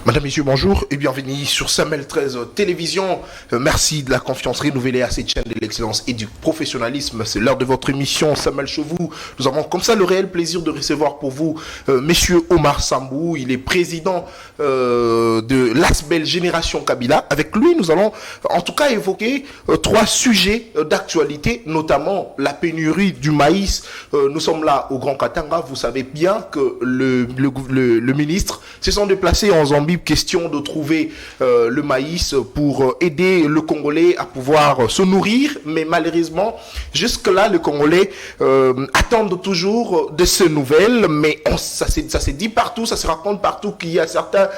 Madame, Messieurs, bonjour et bienvenue sur Samuel 13 Télévision. Merci de la confiance renouvelée à cette chaîne de l'excellence et du professionnalisme. C'est l'heure de votre émission Samuel Chevou. Nous avons comme ça le réel plaisir de recevoir pour vous Monsieur Omar Sambou. Il est président de l'ASBEL Génération Kabila. Avec lui, nous allons en tout cas évoquer trois sujets d'actualité, notamment la pénurie du maïs. Nous sommes là au Grand Katanga. Vous savez bien que le ministre se sont déplacés en Zambie, question de trouver le maïs pour aider le Congolais à pouvoir se nourrir, mais malheureusement jusque-là les Congolais attendent toujours de ces nouvelles, mais ça s'est dit partout, ça se raconte partout qu'il y a certains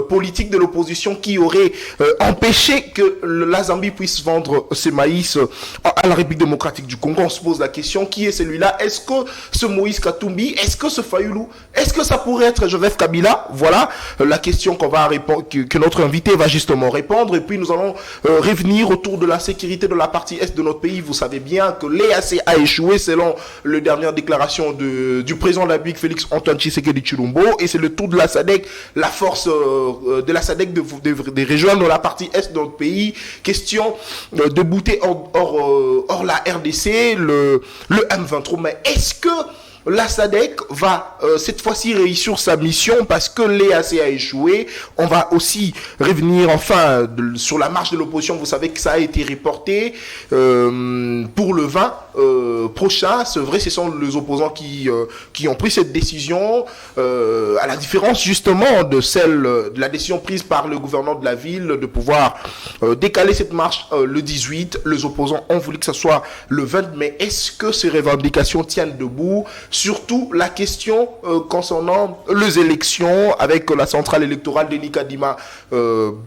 politiques de l'opposition qui auraient empêché que la Zambie puisse vendre ce maïs à la République démocratique du Congo. On se pose la question, qui est celui-là? Est-ce que ce Moïse Katumbi, est-ce que ce Fayoulou, est-ce que ça pourrait être Joseph Kabila? Voilà la question qu'on va répondre, que notre invité va justement répondre. Et puis nous allons revenir autour de la sécurité de la partie est de notre pays. Vous savez bien que l'EAC a échoué selon la dernière déclaration du président de la République, Félix Antoine Tshisekedi Tshilombo, et c'est le tour de la SADC, la force de la SADC de rejoindre la partie est de notre pays. Question de bouter hors la RDC le M23. Mais est-ce que la SADC va cette fois-ci réussir sa mission parce que l'EAC a échoué? On va aussi revenir enfin sur la marche de l'opposition. Vous savez que ça a été reporté pour le 20 prochain. C'est vrai, ce sont les opposants qui ont pris cette décision, à la différence justement de celle de la décision prise par le gouverneur de la ville de pouvoir décaler cette marche le 18. Les opposants ont voulu que ce soit le 20, mais est-ce que ces revendications tiennent debout? Surtout la question concernant les élections avec la centrale électorale de Nikadima.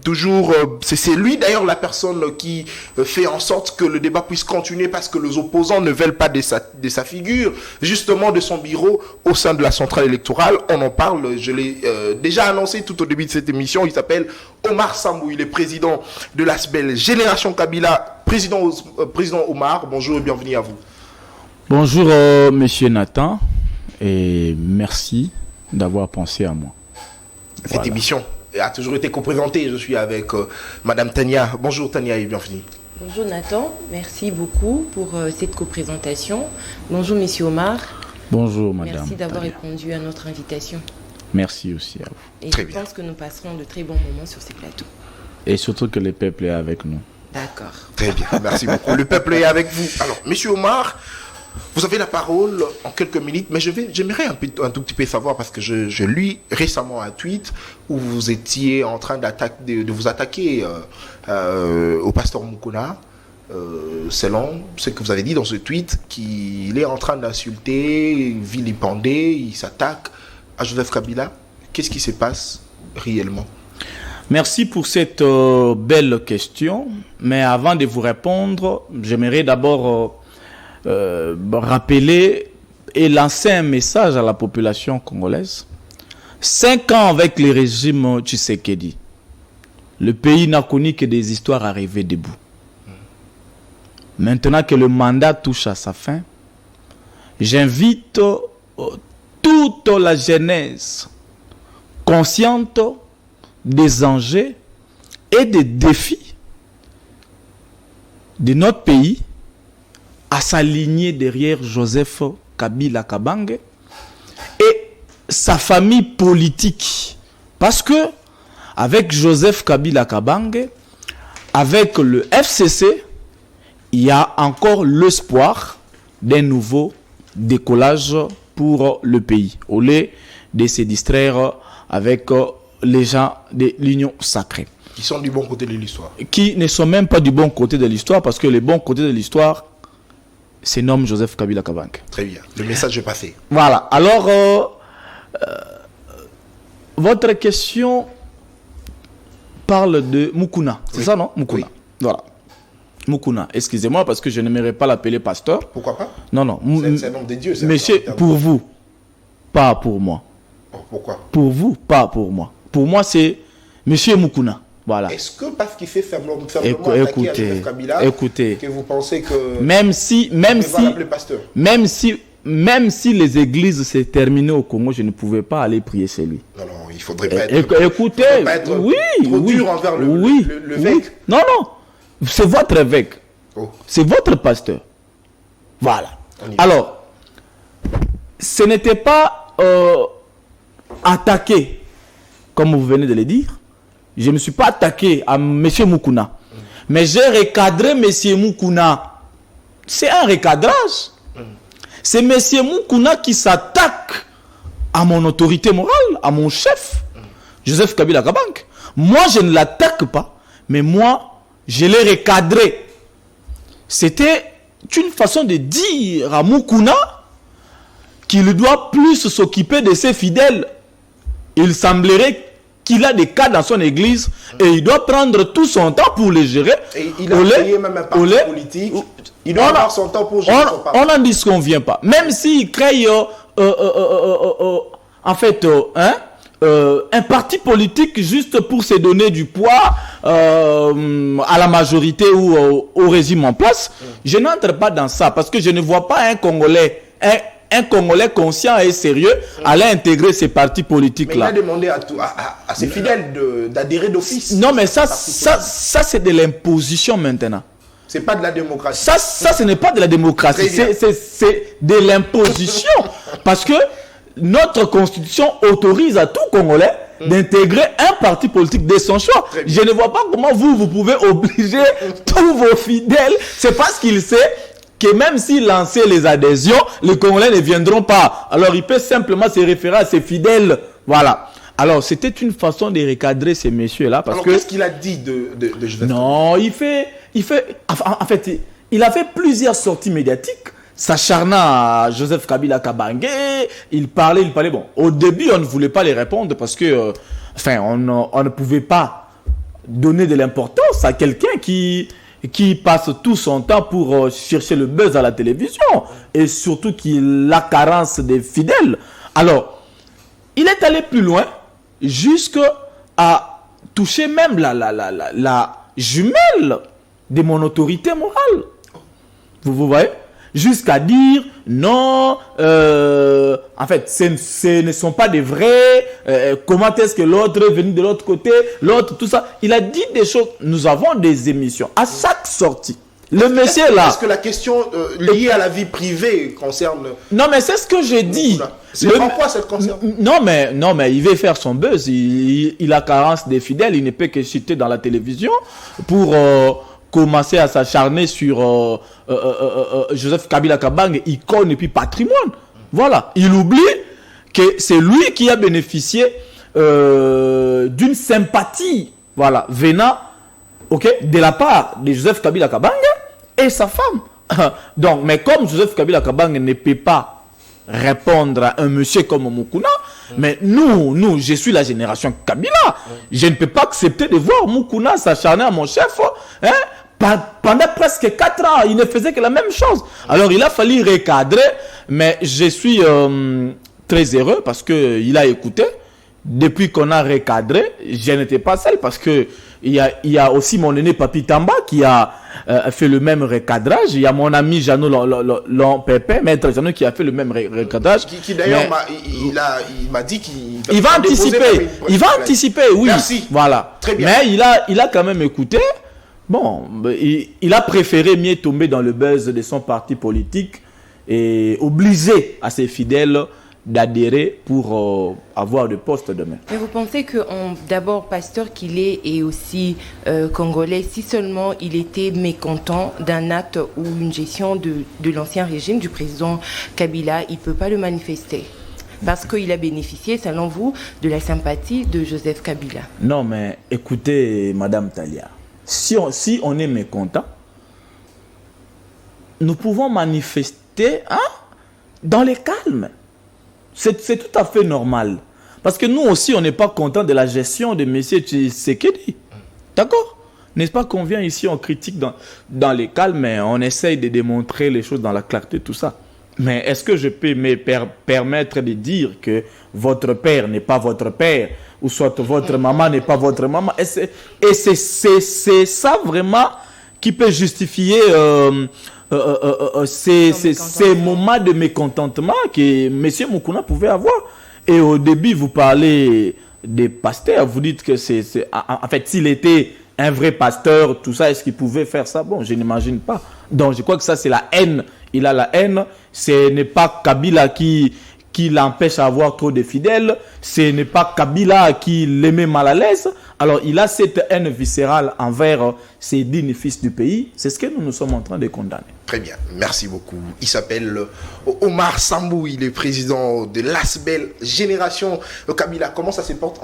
Toujours, c'est lui d'ailleurs la personne qui fait en sorte que le débat puisse continuer parce que les opposants ne veulent pas de sa figure, justement de son bureau au sein de la centrale électorale. On en parle, je l'ai déjà annoncé tout au début de cette émission. Il s'appelle Omar Sambou, il est président de l'ASBEL Génération Kabila. Président Omar, bonjour et bienvenue à vous. Bonjour Monsieur Nathan et merci d'avoir pensé à moi. Cette émission a toujours été co-présentée. Je suis avec Madame Tania. Bonjour Tania et bienvenue. Bonjour Nathan, merci beaucoup pour cette co-présentation. Bonjour Monsieur Omar. Bonjour Madame. Merci d'avoir Tania. répondu à notre invitation. Merci aussi à vous. Et Très je bien. pense que nous passerons de très bons moments sur ces plateaux. Et surtout que le peuple est avec nous. D'accord. Très bien, merci beaucoup. Le peuple est avec vous. Alors, Monsieur Omar, vous avez la parole en quelques minutes, mais j'aimerais un tout petit peu savoir, parce que je lis récemment un tweet où vous étiez en train de vous attaquer au pasteur Mukuna, selon ce que vous avez dit dans ce tweet, qu'il est en train d'insulter, vilipender, il s'attaque à Joseph Kabila. Qu'est-ce qui se passe réellement? Merci pour cette belle question. Mais avant de vous répondre, j'aimerais d'abord rappeler et lancer un message à la population congolaise. 5 ans avec le régime Tshisekedi, le pays n'a connu que des histoires arrivées debout. Maintenant que le mandat touche à sa fin, j'invite toute la jeunesse consciente des enjeux et des défis de notre pays à s'aligner derrière Joseph Kabila Kabange et sa famille politique. Parce que avec Joseph Kabila Kabange, avec le FCC, il y a encore l'espoir d'un nouveau décollage pour le pays, au lieu de se distraire avec les gens de l'Union sacrée. Qui sont du bon côté de l'histoire. Qui ne sont même pas du bon côté de l'histoire, parce que le bon côté de l'histoire se nomme Joseph Kabila Kabange. Très bien, le message est passé. Voilà, alors, votre question parle de Mukuna, c'est ça non? Mukuna, oui. Voilà. Mukuna, excusez-moi parce que je n'aimerais pas l'appeler pasteur. Pourquoi pas? Non. C'est un homme de Dieu. Monsieur, pour vous, pas pour moi. Oh, pourquoi? Pour vous, pas pour moi. Pour moi, c'est Monsieur Mukuna. Voilà. Est-ce que parce qu'il fait fermement Écoutez, Kabila, écoutez. que vous pensez que Même si, l'appeler pasteur? même si même si les églises s'est terminées au Congo, je ne pouvais pas aller prier chez lui. Non, il faudrait pas être, écoutez, trop dur envers l'évêque. Non, c'est votre évêque. Oh. C'est votre pasteur. Voilà. Alors, ce n'était pas attaqué, comme vous venez de le dire. Je ne me suis pas attaqué à M. Moukouna. Mais j'ai recadré M. Moukouna. C'est un recadrage. C'est M. Moukouna qui s'attaque à mon autorité morale, à mon chef, Joseph Kabila Kabange. Moi, je ne l'attaque pas, mais moi, je l'ai recadré. C'était une façon de dire à Moukouna qu'il doit plus s'occuper de ses fidèles. Il semblerait qu'il a des cas dans son église et il doit prendre tout son temps pour les gérer. Et il a créé même un parti politique. Il doit avoir son temps pour gérer son parti. On n'en disconvient pas. Même s'il crée un parti politique juste pour se donner du poids à la majorité ou au régime en place, je n'entre pas dans ça parce que je ne vois pas un Congolais conscient et sérieux aller intégrer ces partis politiques-là. Mais il a demandé à ses fidèles d'adhérer d'office. Non, mais ça c'est de l'imposition maintenant. C'est pas de la démocratie. Ça ce n'est pas de la démocratie. C'est de l'imposition. Parce que notre constitution autorise à tout Congolais d'intégrer un parti politique de son choix. Je ne vois pas comment vous pouvez obliger tous vos fidèles. C'est parce qu'il sait que même s'il lançait les adhésions, les Congolais ne viendront pas. Alors il peut simplement se référer à ses fidèles. Voilà. Alors c'était une façon de recadrer ces messieurs-là. Alors qu'est-ce qu'il a dit de Joseph? Non, il a fait plusieurs sorties médiatiques s'acharnant à Joseph Kabila Kabange. Il parlait. Bon, au début, on ne voulait pas les répondre parce que, on ne pouvait pas donner de l'importance à quelqu'un qui passe tout son temps pour chercher le buzz à la télévision et surtout qu'il a carence des fidèles. Alors, il est allé plus loin jusqu'à toucher même la jumelle de mon autorité morale. Vous voyez? Jusqu'à dire non, en fait, ce ne sont pas des vrais. Comment est-ce que l'autre est venu de l'autre côté, l'autre, tout ça. Il a dit des choses. Nous avons des émissions à chaque sortie. Le monsieur là. Est-ce que la question liée à la vie privée concerne? Non, mais c'est ce que j'ai dit. C'est en quoi ça le concerne? Non, mais il veut faire son buzz. Il a carence des fidèles. Il ne peut que chuter dans la télévision pour commencer à s'acharner sur Joseph Kabila Kabange, icône et puis patrimoine. Voilà. Il oublie que c'est lui qui a bénéficié d'une sympathie, voilà, venant de la part de Joseph Kabila Kabange et sa femme. Donc, mais comme Joseph Kabila Kabange ne peut pas répondre à un monsieur comme Moukouna, mais nous, je suis la génération Kabila. Je ne peux pas accepter de voir Moukouna s'acharner à mon chef. Pendant presque 4 ans, il ne faisait que la même chose. Alors, il a fallu recadrer, mais je suis très heureux parce qu'il a écouté. Depuis qu'on a recadré, je n'étais pas seul parce que il y a aussi mon aîné Papi Tamba qui a fait le même recadrage. Il y a mon ami Jeannot Pépé, maître Jeannot, qui a fait le même recadrage. Qui d'ailleurs il m'a dit qu'il va anticiper. Il va anticiper, oui. Merci. Voilà. Très bien. Mais il a quand même écouté. Bon, il a préféré mieux tomber dans le buzz de son parti politique et obliger à ses fidèles d'adhérer pour avoir de postes demain. Mais vous pensez que d'abord pasteur qu'il est et aussi congolais, si seulement il était mécontent d'un acte ou une gestion de l'ancien régime du président Kabila, il ne peut pas le manifester parce qu'il a bénéficié, selon vous, de la sympathie de Joseph Kabila. Non, mais écoutez, Madame Talia, si on est mécontent, nous pouvons manifester dans le calme. C'est tout à fait normal. Parce que nous aussi, on n'est pas content de la gestion de M. Tshisekedi. D'accord? N'est-ce pas qu'on vient ici, on critique dans les calmes, mais on essaye de démontrer les choses dans la clarté, tout ça. Mais est-ce que je peux me permettre de dire que votre père n'est pas votre père, ou soit votre maman n'est pas votre maman? Et c'est ça vraiment qui peut justifier ces moments de mécontentement que M. Moukouna pouvait avoir. Et au début, vous parlez des pasteurs, vous dites que en fait, s'il était un vrai pasteur, tout ça, est-ce qu'il pouvait faire ça? Bon, je n'imagine pas. Donc, je crois que ça, c'est la haine. Il a la haine. Ce n'est pas Kabila qui l'empêche d'avoir trop de fidèles. Ce n'est pas Kabila qui les met mal à l'aise. Alors, il a cette haine viscérale envers ces dignes fils du pays. C'est ce que nous sommes en train de condamner. Très bien, merci beaucoup. Il s'appelle Omar Sambou, il est président de l'ASBEL Génération Kabila. Comment ça se porte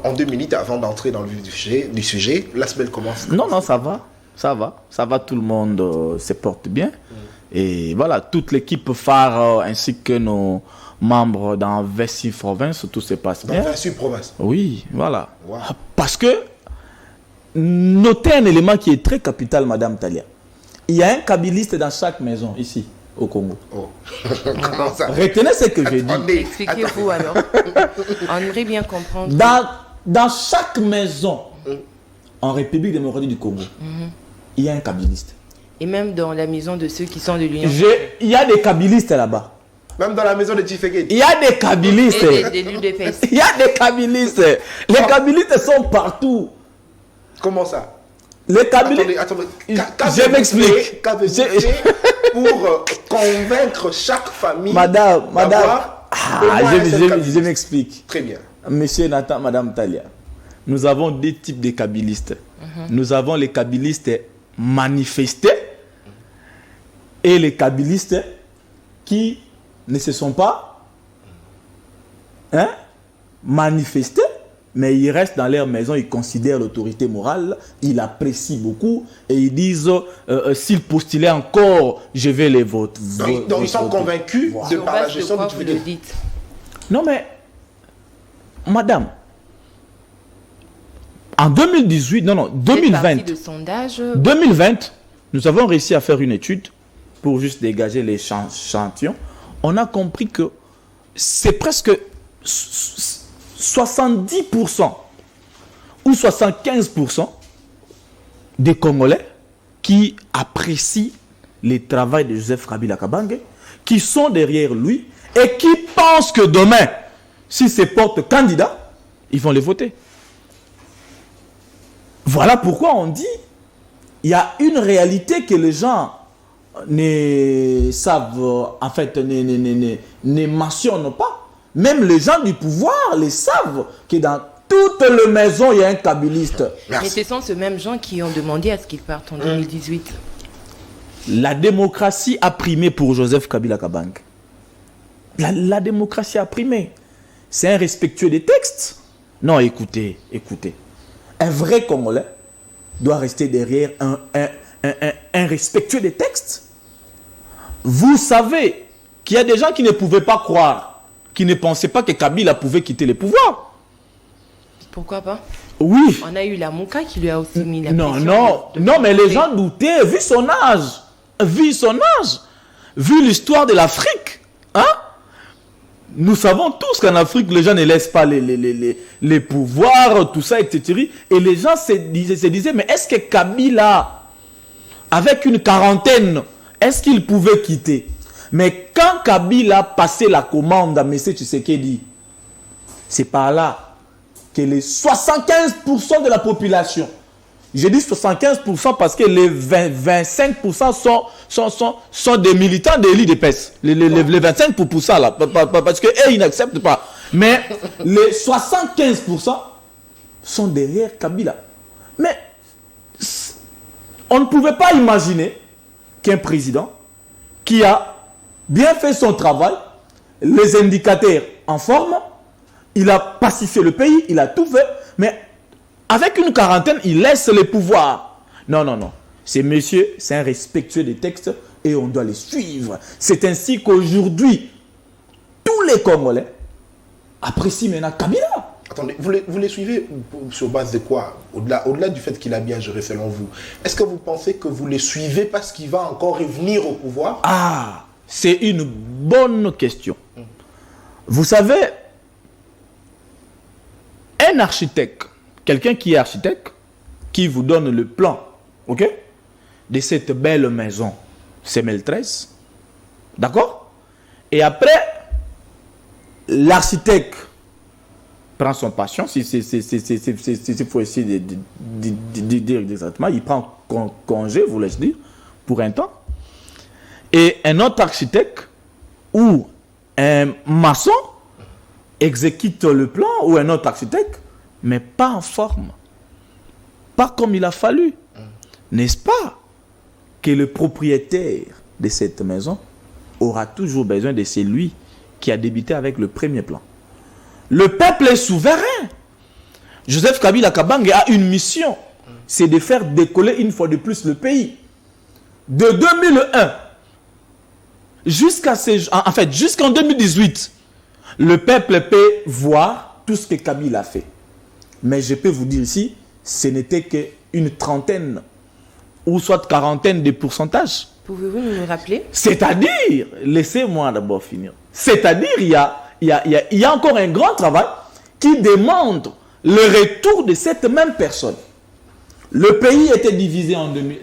en 2 minutes avant d'entrer dans le vif du sujet? L'ASBEL commence. Non, ça va, tout le monde se porte bien. Et voilà, toute l'équipe phare ainsi que nos membres dans 26 provinces, tout se passe bien. Dans 26 provinces? Oui, voilà. Wow. Parce que, notez un élément qui est très capital, Madame Talia. Il y a un kabiliste dans chaque maison, ici, au Congo. Oh. Comment ça? Retenez ce que j'ai dit. Expliquez-vous alors. On aimerait bien comprendre. Dans chaque maison, en République démocratique du Congo, il y a un kabiliste. Et même dans la maison de ceux qui sont de l'Union. Il y a des kabilistes là-bas. Même dans la maison de Tshisekedi. Il y a des kabilistes. Il y a des kabilistes. Les kabilistes sont partout. Comment ça? Les kabilistes. Attendez. Je m'explique. Qu'avez-vous fait pour convaincre chaque famille? Madame. Je m'explique. Très bien. Monsieur Nathan, Madame Talia, nous avons 2 types de kabilistes. Nous avons les kabilistes manifestés et les kabilistes qui ne se sont pas manifestés, mais ils restent dans leur maison, ils considèrent l'autorité morale, ils apprécient beaucoup et ils disent s'ils postulaient encore, je vais les voter. Donc ils sont convaincus de par la gestion de vous le dites. Non mais, madame, en 2018, 2020, nous avons réussi à faire une étude pour juste dégager les échantillons. On a compris que c'est presque 70% ou 75% des Congolais qui apprécient le travail de Joseph Kabila Kabange, qui sont derrière lui et qui pensent que demain, s'il se porte candidat, ils vont les voter. Voilà pourquoi on dit il y a une réalité que les gens ne savent, en fait, ne mentionnent pas. Même les gens du pouvoir les savent que dans toutes les maisons, il y a un kabiliste. Mais ce sont ces mêmes gens qui ont demandé à ce qu'ils partent en 2018. La démocratie a primé pour Joseph Kabila Kabange. La démocratie a primé. C'est un respectueux des textes. Non, écoutez. Un vrai Congolais doit rester derrière un respectueux des textes. Vous savez qu'il y a des gens qui ne pouvaient pas croire, qui ne pensaient pas que Kabila pouvait quitter le pouvoir. Pourquoi pas? Oui. On a eu la Mouka qui lui a aussi mis la pression. Non, mais les gens doutaient, vu son âge, vu l'histoire de l'Afrique. Nous savons tous qu'en Afrique, les gens ne laissent pas les pouvoirs, tout ça, etc. Et les gens se disaient, mais est-ce que Kabila, avec une quarantaine, est-ce qu'il pouvait quitter? Mais quand Kabila passait la commande à M. Tshisekedi, c'est par là que les 75% de la population, je dis 75% parce que les 25% sont des militants de l'IDPS. Les 25% là, parce qu'eux, ils n'acceptent pas. Mais les 75% sont derrière Kabila. Mais on ne pouvait pas imaginer qu'un président qui a bien fait son travail, les indicateurs en forme, il a pacifié le pays, il a tout fait, mais avec une quarantaine, il laisse le pouvoir. Non. C'est monsieur, c'est un respectueux des textes et on doit les suivre. C'est ainsi qu'aujourd'hui, tous les Congolais apprécient maintenant Kabila. Attendez, vous les suivez sur base de quoi? Au-delà du fait qu'il a bien géré selon vous, est-ce que vous pensez que vous les suivez parce qu'il va encore revenir au pouvoir? Ah, c'est une bonne question. Vous savez, un architecte, quelqu'un qui est architecte, qui vous donne le plan, ok, de cette belle maison, semelle 13. D'accord? Et après, l'architecte prend son patient, si faut essayer de dire exactement, il prend congé, voulais-je dire, pour un temps. Et un autre architecte ou un maçon exécute le plan, ou un autre architecte, mais pas en forme. Pas comme il a fallu. N'est-ce pas que le propriétaire de cette maison aura toujours besoin de celui qui a débuté avec le premier plan. Le peuple est souverain. Joseph Kabila Kabange a une mission, c'est de faire décoller une fois de plus le pays. De 2001 jusqu'en 2018, le peuple peut voir tout ce que Kabila a fait. Mais je peux vous dire ici, ce n'était qu'une trentaine ou soit quarantaine de pourcentages. Pouvez-vous nous rappeler? C'est-à-dire, laissez-moi d'abord finir. C'est-à-dire, il y a encore un grand travail qui demande le retour de cette même personne. Le pays était divisé en 2000.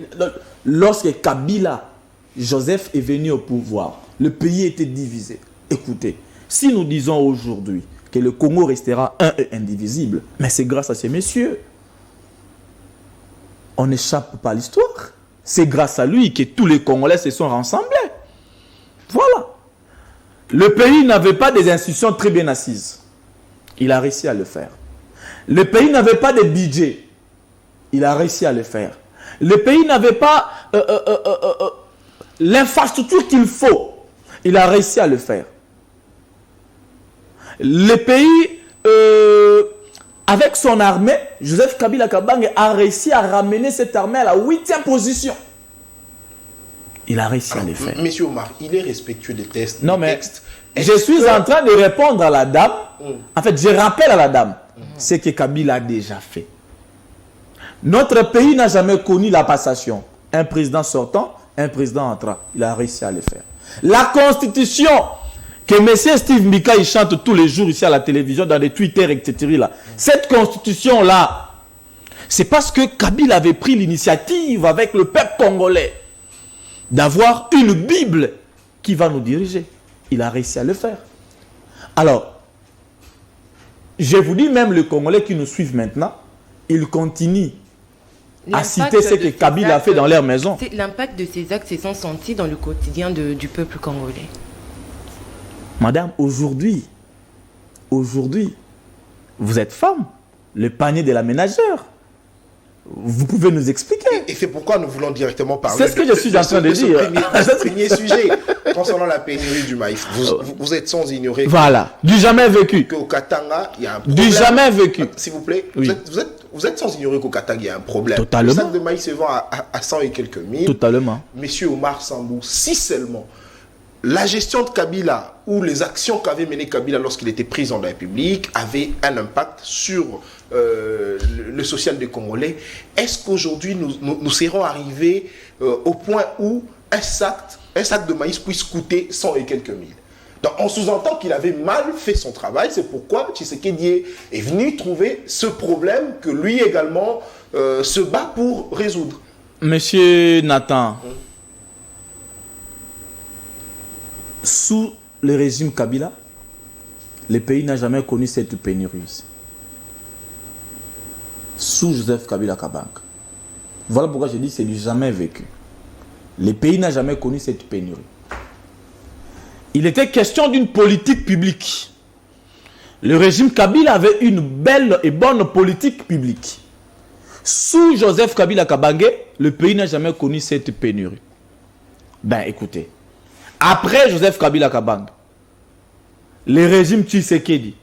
Lorsque Kabila, Joseph est venu au pouvoir, le pays était divisé. Écoutez, si nous disons aujourd'hui que le Congo restera un et indivisible, mais c'est grâce à ces messieurs. On n'échappe pas à l'histoire. C'est grâce à lui que tous les Congolais se sont rassemblés. Voilà. Le pays n'avait pas des institutions très bien assises. Il a réussi à le faire. Le pays n'avait pas de budget. Il a réussi à le faire. Le pays n'avait pas l'infrastructure qu'il faut. Il a réussi à le faire. Le pays, avec son armée, Joseph Kabila Kabange a réussi à ramener cette armée à la 8e position. Il a réussi à le faire. Monsieur Omar, il est respectueux des tests. Non, mais je suis en train de répondre à la dame. En fait, je rappelle à la dame ce que Kabila a déjà fait. Notre pays n'a jamais connu la passation. Un président sortant, un président entrant. Il a réussi à le faire. La constitution que M. Steve Mbika il chante tous les jours ici à la télévision, dans les Twitter, etc. Là. Cette constitution-là, c'est parce que Kabila avait pris l'initiative avec le peuple congolais d'avoir une Bible qui va nous diriger. Il a réussi à le faire. Alors, je vous dis même les Congolais qui nous suivent maintenant, ils continuent à citer ce que Kabila a fait dans leur maison. L'impact de ces actes s'est senti dans le quotidien du peuple congolais. Madame, aujourd'hui, vous êtes femme, le panier de la ménagère. Vous pouvez nous expliquer. Et c'est pourquoi nous voulons directement parler. C'est ce que je suis en train de dire. Ce premier sujet concernant la pénurie du maïs. Vous êtes sans ignorer. Voilà, du jamais vécu. Qu'au Katanga, il y a un problème. Du jamais vécu. S'il vous plaît, oui. vous êtes sans ignorer qu'au Katanga, il y a un problème. Totalement. Le sac de maïs se vend à 100 et quelques mille. Totalement. Monsieur Omar Sambou, si seulement la gestion de Kabila ou les actions qu'avait menées Kabila lorsqu'il était président de la République avaient un impact sur le social des Congolais, est-ce qu'aujourd'hui nous serons arrivés au point où un sac de maïs puisse coûter 100 et quelques mille? Donc on sous-entend qu'il avait mal fait son travail, c'est pourquoi Tshisekedi est venu trouver ce problème que lui également se bat pour résoudre. Monsieur Nathan, sous le régime Kabila, le pays n'a jamais connu cette pénurie. Sous Joseph Kabila Kabange. Voilà pourquoi je dis que c'est du jamais vécu. Le pays n'a jamais connu cette pénurie. Il était question d'une politique publique. Le régime Kabila avait une belle et bonne politique publique. Sous Joseph Kabila Kabange, le pays n'a jamais connu cette pénurie. Ben écoutez, après Joseph Kabila Kabange, le régime Tshisekedi,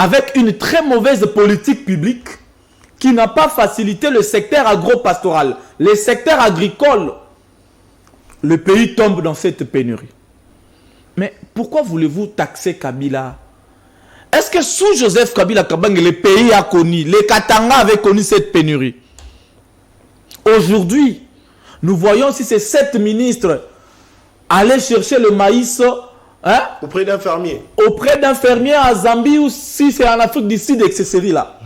avec une très mauvaise politique publique qui n'a pas facilité le secteur agro-pastoral, le secteur agricole, le pays tombe dans cette pénurie. Mais pourquoi voulez-vous taxer Kabila? Est-ce que sous Joseph Kabila Kabange, le pays a connu, les Katanga avaient connu cette pénurie? Aujourd'hui, nous voyons si ces 7 ministres allaient chercher le maïs auprès d'un fermier. Auprès d'un fermier à Zambie ou si c'est en Afrique du Sud et que c'est celui-là.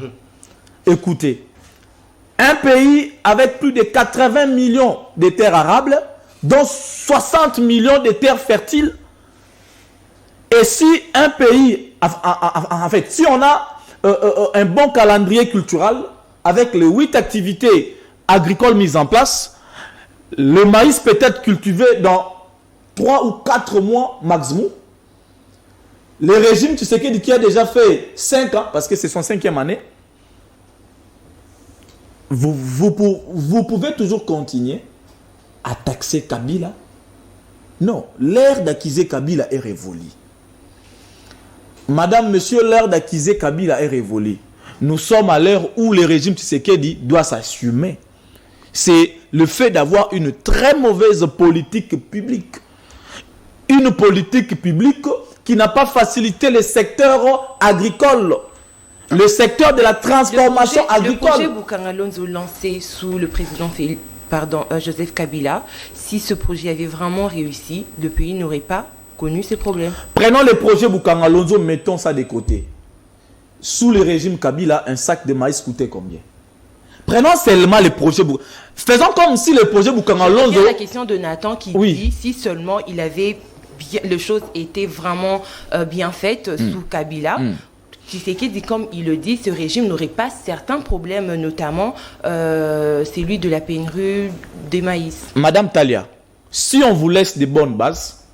Écoutez, un pays avec plus de 80 millions de terres arables dont 60 millions de terres fertiles. Et si un pays, en fait, si on a un bon calendrier culturel, avec les 8 activités agricoles mises en place, le maïs peut être cultivé dans 3 ou 4 mois maximum. Le régime Tshisekedi qui a déjà fait 5 ans, parce que c'est son 5e année, vous pouvez toujours continuer à taxer Kabila. Non, l'ère d'accuser Kabila est révolue. Madame, monsieur, l'ère d'accuser Kabila est révolue. Nous sommes à l'ère où le régime Tshisekedi doit s'assumer. C'est le fait d'avoir une très mauvaise politique publique. Une politique publique qui n'a pas facilité le secteur agricole. Le secteur de la transformation agricole. Le projet Boukangalonzo lancé sous le président Joseph Kabila, si ce projet avait vraiment réussi, le pays n'aurait pas connu ces problèmes. Prenons le projet Boukangalonzo, mettons ça de côté. Sous le régime Kabila, un sac de maïs coûtait combien? Prenons seulement le projet Boukangalonzo. Faisons comme si le projet Boukangalonzo... C'est la question de Nathan qui dit si seulement il avait les choses étaient vraiment bien faites sous Kabila. Tshisekedi, comme il le dit, ce régime n'aurait pas certains problèmes, notamment celui de la pénurie des maïs. Madame Talia, si on vous laisse des bonnes bases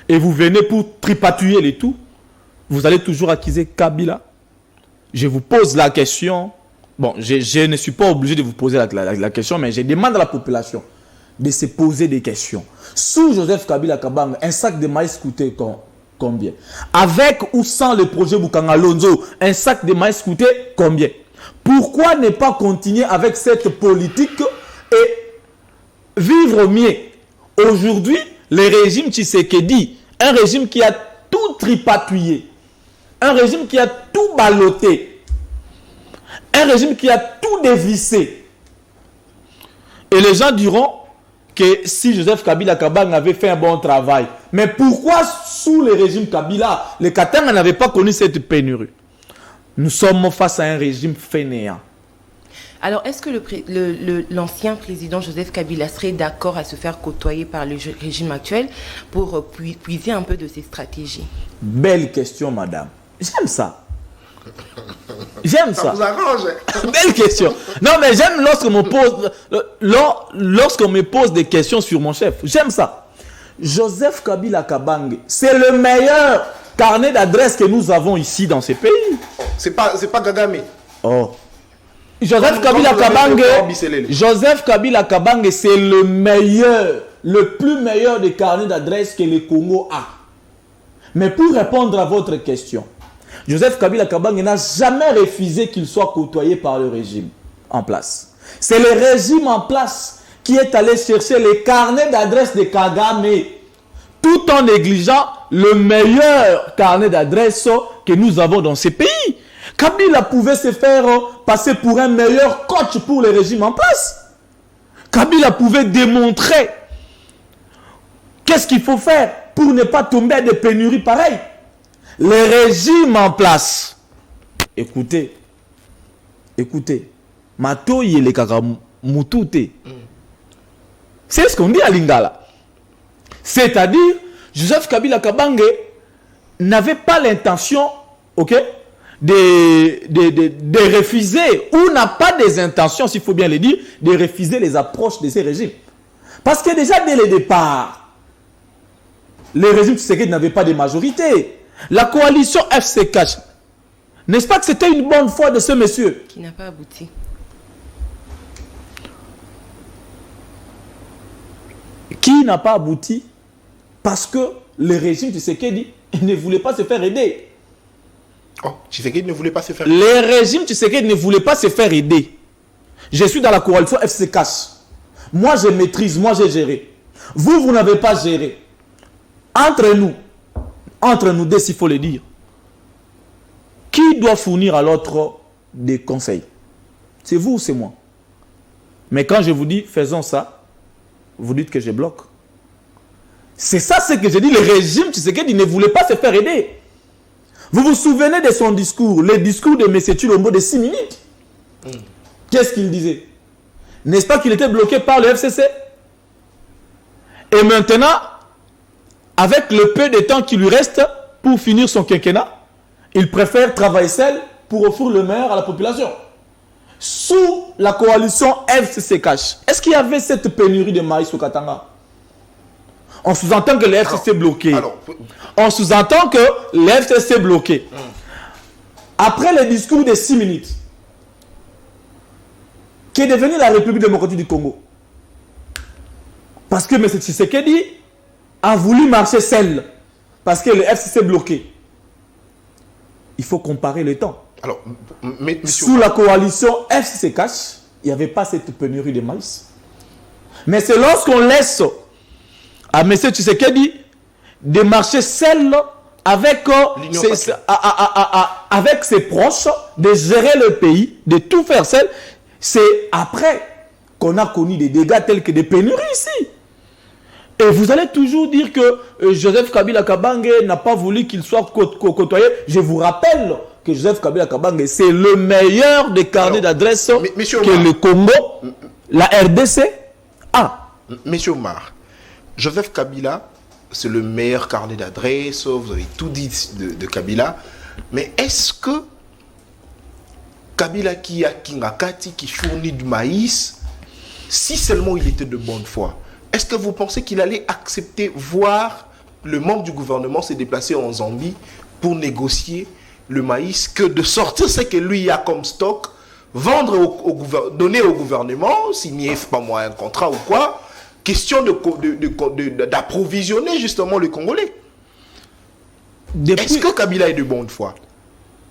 et vous venez pour tripatouiller les tout, vous allez toujours accuser Kabila. Je vous pose la question. Bon, je ne suis pas obligé de vous poser la question, mais je demande à la population de se poser des questions. Sous Joseph Kabila Kabang, un sac de maïs coûtait combien? Avec ou sans le projet Boukangalonzo, un sac de maïs coûtait combien? Pourquoi ne pas continuer avec cette politique et vivre mieux? Aujourd'hui, le régime Tshisekedi, un régime qui a tout tripatouillé, un régime qui a tout ballotté, un régime qui a tout dévissé. Et les gens diront que si Joseph Kabila Kabang avait fait un bon travail, mais pourquoi sous le régime Kabila, les Katanga n'avaient pas connu cette pénurie? Nous sommes face à un régime fainéant. Alors, est-ce que l'ancien président Joseph Kabila serait d'accord à se faire côtoyer par le régime actuel pour puiser un peu de ses stratégies? Belle question, madame. J'aime ça. J'aime ça. Ça vous arrange. Belle question. Non, mais j'aime lorsqu'on me pose des questions sur mon chef. J'aime ça. Joseph Kabila Kabang, c'est le meilleur carnet d'adresses que nous avons ici dans ce pays. C'est pas Kagame. Oh. Joseph Kabila Kabang, c'est le meilleur, le plus meilleur des carnets d'adresses que le Congo a. Mais pour répondre à votre question, Joseph Kabila Kabang n'a jamais refusé qu'il soit côtoyé par le régime en place. C'est le régime en place qui est allé chercher les carnets d'adresses de Kagame, tout en négligeant le meilleur carnet d'adresses que nous avons dans ces pays. Kabila pouvait se faire passer pour un meilleur coach pour le régime en place. Kabila pouvait démontrer qu'est-ce qu'il faut faire pour ne pas tomber à des pénuries pareilles. Le régime en place. Écoutez. Matoye le kaka mutute. C'est ce qu'on dit à Lingala. C'est-à-dire, Joseph Kabila Kabang n'avait pas l'intention, de refuser, ou n'a pas des intentions, s'il faut bien le dire, de refuser les approches de ces régimes. Parce que déjà, dès le départ, les régimes Tshisekedi n'avaient pas de majorité. La coalition FCK, n'est-ce pas que c'était une bonne foi de ce monsieur? Qui n'a pas abouti. Qui n'a pas abouti? Parce que le régime Tshisekedi ne voulait pas se faire aider. Oh, Tshisekedi ne voulait pas se faire aider. Le régime Tshisekedi ne voulait pas se faire aider. Je suis dans la coalition FCK. Moi, je maîtrise, moi, j'ai géré. Vous n'avez pas géré. Entre nous deux, s'il faut le dire, qui doit fournir à l'autre des conseils? C'est vous ou c'est moi? Mais quand je vous dis, faisons ça, vous dites que je bloque. C'est ça ce que j'ai dit. Le régime Tshisekedi ne voulait pas se faire aider. Vous vous souvenez de son discours, le discours de M. Tshilombo de 6 minutes? Qu'est-ce qu'il disait? N'est-ce pas qu'il était bloqué par le FCC? Et maintenant, avec le peu de temps qui lui reste pour finir son quinquennat, il préfère travailler seul pour offrir le meilleur à la population. Sous la coalition FCC-Cash, est-ce qu'il y avait cette pénurie de maïs au Katanga? On sous-entend que le FCC est bloqué. On sous-entend que le FCC est bloqué. Après le discours de 6 minutes, qui est devenue la République démocratique du Congo, parce que M. Tshisekedi a voulu marcher seul, parce que le FCC est bloqué. Il faut comparer le temps. Alors, sous la coalition FCC-Cash, il n'y avait pas cette pénurie de maïs. Mais c'est lorsqu'on laisse à M. Tshisekedi de marcher seul avec ses proches, de gérer le pays, de tout faire seul. C'est après qu'on a connu des dégâts tels que des pénuries ici. Et vous allez toujours dire que Joseph Kabila Kabange n'a pas voulu qu'il soit côtoyé. Je vous rappelle que Joseph Kabila Kabange, c'est le meilleur des carnets d'adresse que le Congo, la RDC a. Monsieur Omar, Joseph Kabila, c'est le meilleur carnet d'adresse, vous avez tout dit de Kabila, mais est-ce que Kabila qui a Kingakati, qui fournit du maïs, si seulement il était de bonne foi, est-ce que vous pensez qu'il allait accepter voir le membre du gouvernement se déplacer en Zambie pour négocier le maïs, que de sortir ce que lui a comme stock, vendre donner au gouvernement, signer pas moi un contrat ou quoi, question d'approvisionner justement le Congolais. Est-ce que Kabila est de bonne foi?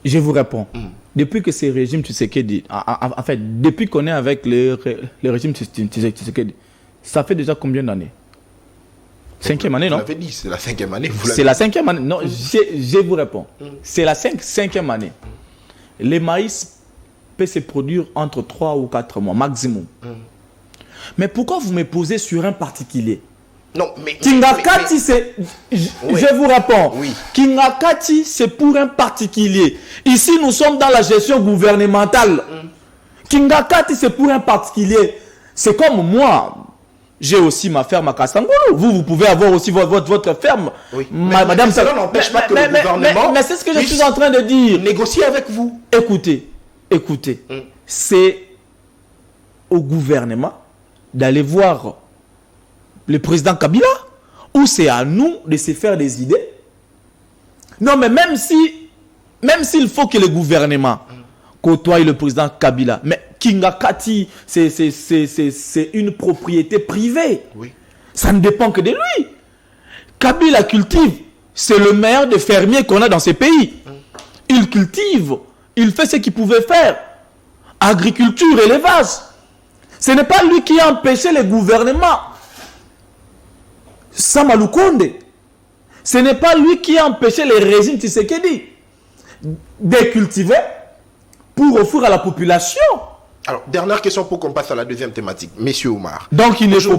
Je vous réponds. Depuis que ces régimes Tshisekedi, en fait, depuis qu'on est avec le régime Tshisekedi, ça fait déjà combien d'années? 5e année, non? Vous l'avez dit, c'est la 5e année. C'est la 5e année. Non, je vous réponds. C'est la 5e année. Les maïs peuvent se produire entre 3 ou 4 mois maximum. Mais pourquoi vous me posez sur un particulier? Non, mais... Kingakati, c'est... Je vous réponds. Oui. Kingakati, c'est pour un particulier. Ici, nous sommes dans la gestion gouvernementale. Kingakati, c'est pour un particulier. C'est comme moi. J'ai aussi ma ferme à Kasangolo. Vous pouvez avoir aussi votre ferme. Oui. Madame, ça n'empêche pas que le gouvernement... Mais c'est ce que je suis en train de dire. Négocier avec vous. Écoutez. C'est au gouvernement d'aller voir le président Kabila, ou c'est à nous de se faire des idées? Non, mais même s'il faut que le gouvernement côtoie le président Kabila, mais Kingakati, c'est une propriété privée. Oui. Ça ne dépend que de lui. Kabila cultive, c'est le meilleur des fermiers qu'on a dans ces pays. Il cultive, il fait ce qu'il pouvait faire. Agriculture, élevage. Ce n'est pas lui qui a empêché le gouvernement. Sama Lukonde. Ce n'est pas lui qui a empêché les régimes Tshisekedi de cultiver pour offrir à la population. Alors, dernière question pour qu'on passe à la deuxième thématique. Monsieur Omar. Donc, il ne faut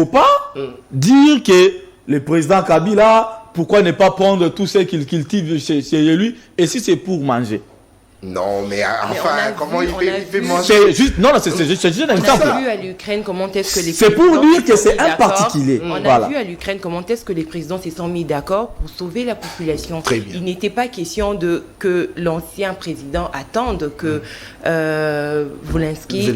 pas dire que le président Kabila, pourquoi ne pas prendre tout ce qu'il cultive chez lui, et si c'est pour manger? Non, mais enfin, comment il fait manger? C'est juste, non, c'est juste un exemple. On a vu à l'Ukraine comment est-ce que les c'est pour dire que c'est un particulier. On a vu à l'Ukraine comment est-ce que les présidents se sont mis d'accord pour sauver la population. Très bien. Il n'était pas question que l'ancien président attende que Zelensky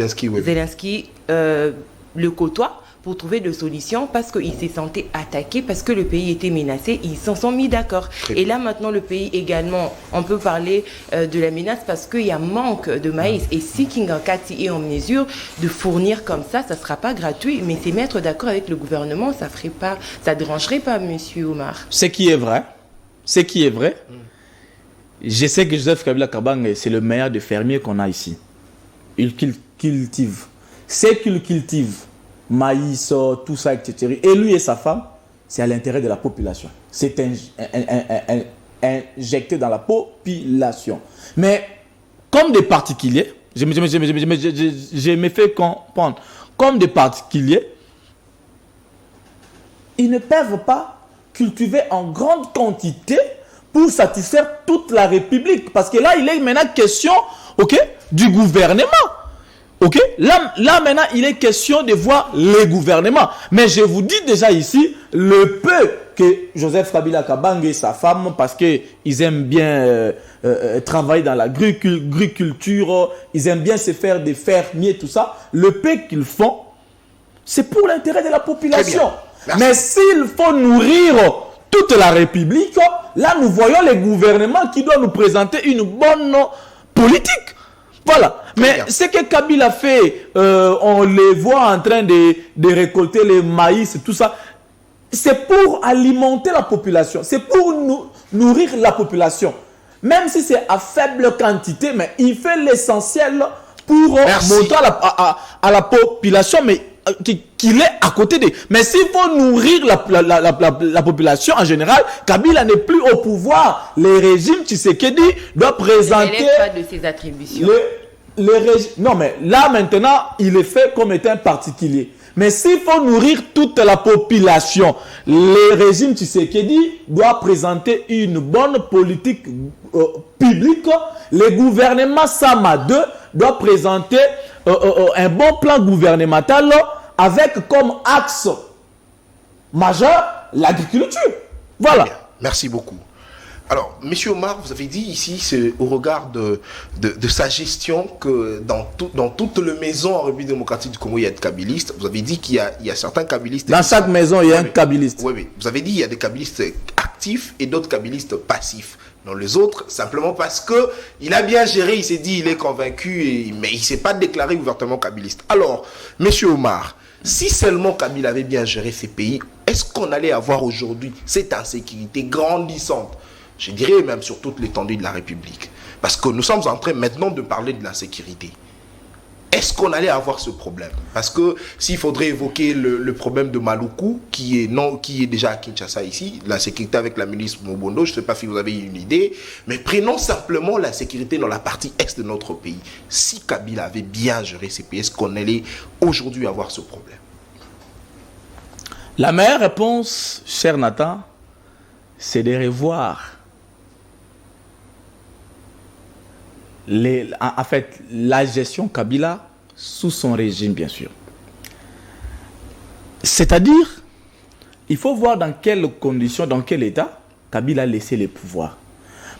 le côtoie pour trouver des solutions, parce qu'ils se sentaient attaqués, parce que le pays était menacé, ils s'en sont mis d'accord. Et là maintenant le pays également, on peut parler de la menace parce qu'il y a manque de maïs. Et si Kingakati est en mesure de fournir comme ça ne sera pas gratuit, mais c'est mettre d'accord avec le gouvernement, ça dérangerait pas, monsieur Omar. Ce qui est vrai, je sais que Joseph Kabila Kabange, c'est le meilleur des fermiers qu'on a ici. Il cultive. C'est qu'il cultive maïs, tout ça, etc. Et lui et sa femme, c'est à l'intérêt de la population. C'est injecté dans la population. Mais comme des particuliers, je me fais comprendre, comme des particuliers, ils ne peuvent pas cultiver en grande quantité pour satisfaire toute la République. Parce que là, il est maintenant question, du gouvernement. Ok, là maintenant, il est question de voir les gouvernements. Mais je vous dis déjà ici, le peu que Joseph Kabila Kabange et sa femme, parce qu'ils aiment bien travailler dans l'agriculture, ils aiment bien se faire des fermiers, tout ça, le peu qu'ils font, c'est pour l'intérêt de la population. Mais s'il faut nourrir toute la République, là nous voyons les gouvernements qui doivent nous présenter une bonne politique. Voilà. Mais ce que Kabila fait, on les voit en train de récolter les maïs, tout ça. C'est pour alimenter la population. C'est pour nourrir la population. Même si c'est à faible quantité, mais il fait l'essentiel pour montrer à la population qu'il est à côté d'eux. Mais s'il faut nourrir la population en général, Kabila n'est plus au pouvoir. Les régimes Tshisekedi doivent présenter... Il n'élève pas de ses attributions. Non, mais là maintenant, il est fait comme étant un particulier. Mais s'il faut nourrir toute la population, les régimes Tshisekedi doivent présenter une bonne politique publique. Les gouvernements Sama 2 doivent présenter un bon plan gouvernemental avec comme axe majeur l'agriculture. Voilà. Merci beaucoup. Alors, Monsieur Omar, vous avez dit ici, c'est au regard de sa gestion que dans toute la maison en République démocratique du Congo, il y a des kabylistes. Vous avez dit qu'il y a certains kabylistes... Dans chaque maison, il y a un kabyliste. Oui, oui. Vous avez dit qu'il y a des kabylistes actifs et d'autres kabylistes passifs. Non, les autres, simplement parce que il a bien géré, il s'est dit, il est convaincu, mais il ne s'est pas déclaré ouvertement kabyliste. Alors, Monsieur Omar, si seulement Kabila avait bien géré ces pays, est-ce qu'on allait avoir aujourd'hui cette insécurité grandissante? Je dirais même sur toute l'étendue de la République. Parce que nous sommes en train maintenant de parler de l'insécurité. Est-ce qu'on allait avoir ce problème? Parce que s'il faudrait évoquer le problème de Maluku, qui est déjà à Kinshasa ici, la sécurité avec la ministre Mobondo, je ne sais pas si vous avez une idée, mais prenons simplement la sécurité dans la partie est de notre pays. Si Kabila avait bien géré ces pays, est-ce qu'on allait aujourd'hui avoir ce problème? La meilleure réponse, cher Nathan, c'est de revoir en fait, la gestion Kabila sous son régime, bien sûr. C'est-à-dire, il faut voir dans quelles conditions, dans quel état Kabila a laissé les pouvoirs.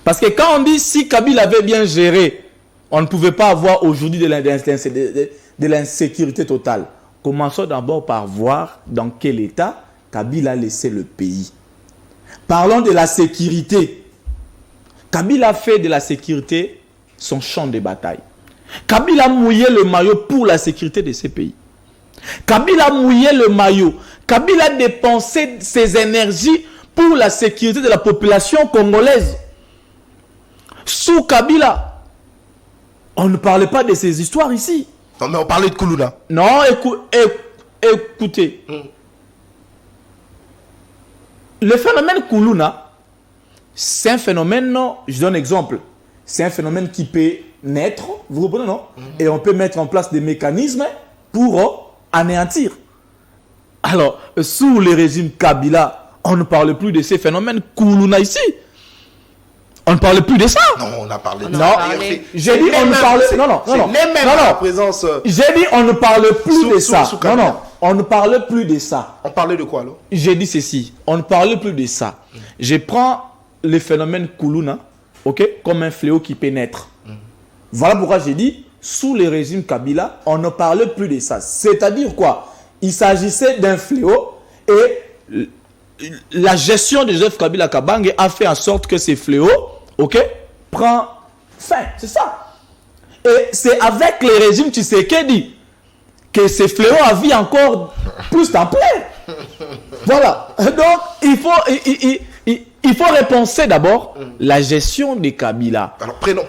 Parce que quand on dit si Kabila avait bien géré, on ne pouvait pas avoir aujourd'hui de l'insécurité totale. Commençons d'abord par voir dans quel état Kabila a laissé le pays. Parlons de la sécurité. Kabila fait de la sécurité son champ de bataille. Kabila a mouillé le maillot pour la sécurité de ces pays. Kabila a mouillé le maillot. Kabila a dépensé ses énergies pour la sécurité de la population congolaise. Sous Kabila, on ne parlait pas de ces histoires ici. Non, mais on parlait de Koulouna. Non, écoutez. Le phénomène Koulouna, c'est un phénomène, je donne un exemple. C'est un phénomène qui peut naître, vous comprenez, non? Et on peut mettre en place des mécanismes pour anéantir. Alors, sous le régime Kabila, on ne parle plus de ces phénomènes Koulouna ici. On ne parle plus de ça. Non, on a parlé de non, ça. J'ai dit on ne parle J'ai dit on ne parle plus de ça. Non, non, on ne parle plus de ça. On parlait de quoi alors? J'ai dit ceci, on ne parle plus de ça. Je prends le phénomène Koulouna, ok, comme un fléau qui peut naître. Voilà pourquoi j'ai dit, sous le régime Kabila, on ne parle plus de ça. C'est-à-dire quoi? Il s'agissait d'un fléau et la gestion de Joseph Kabila Kabange a fait en sorte que ces fléaux, ok, prend fin. C'est ça. Et c'est avec le régime Tshisekedi que ces fléaux a vu encore plus d'ampleur. Voilà. Donc, il faut repenser d'abord la gestion de Kabila. Alors, prenons